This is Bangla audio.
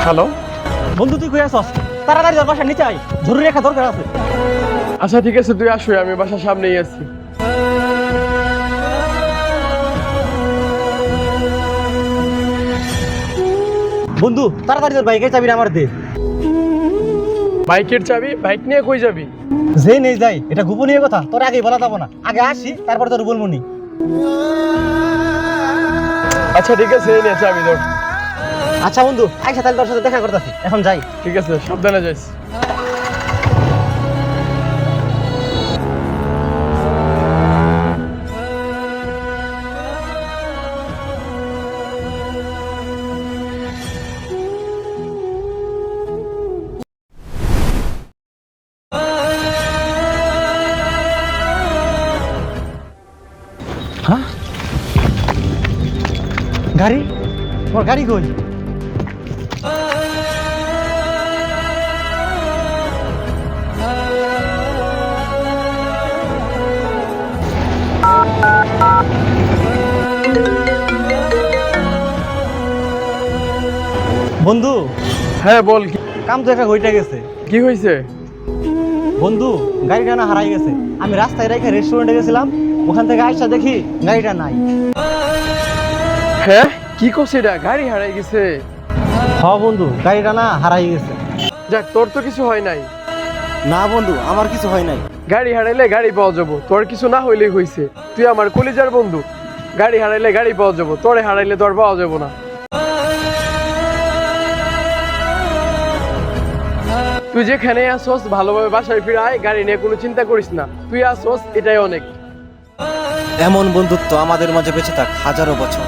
হ্যালো। বন্ধু তুই কই আছস? তাড়াতাড়ি তোর বাসার নিচে আয়, জরুরি একটা দরকার আছে। আচ্ছা ঠিক আছে, তুই আসো, আমি বাসার সামনেই আছি। বন্ধু তাড়াতাড়ি তোর বাইকের চাবিটা আমার দে। বাইকের চাবি? বাইক নিয়ে কই যাবি? যে নেই যাই, এটা গোপনীয় কথা, তোর আগে বলা যাবো না। আগে আসি, তারপর তোর বলবো নি। আচ্ছা ঠিক আছে, এই নে চাবি ধর। আচ্ছা বন্ধু, আইসা তাহলে তোর সাথে দেখা করতেছি, এখন যাই। ঠিক আছে, সাবধানে যাইস। হ্যাঁ, গাড়ি, তোর গাড়ি কই? বন্ধু হ্যাঁ বল, কাম তো একা হইটা গেছে। কি হয়েছে? বন্ধু গাড়িটা না হারাই গেছে। আমি রাস্তায় রেখে রেস্টুরেন্টে গেছিলাম, ওখান থেকে আইসা দেখি গাড়িটা নাই। হ্যাঁ কি করছে এটা? গাড়ি হারাই গেছে? হ্যাঁ বন্ধু, গাড়িটা না হারাই গেছে। যাক, তোর তো কিছু হয় নাই। না বন্ধু, আমার কিছু হয় নাই। গাড়ি হারাইলে গাড়ি পাওয়া যাবো, তোর কিছু না হইলেই হইছে। তুই আমার কলিজার বন্ধু, গাড়ি হারাইলে গাড়ি পাওয়া যাবো, তোরে হারাইলে তোর পাওয়া যাবো না। তুই যেখানে আসোস ভালোভাবে বাসায় ফিরে আয়, গাড়ি নিয়ে কোনো চিন্তা করিস না। তুই আসোস, এটাই অনেক। এমন বন্ধুত্ব আমাদের মাঝে বেঁচে থাক হাজারো বছর।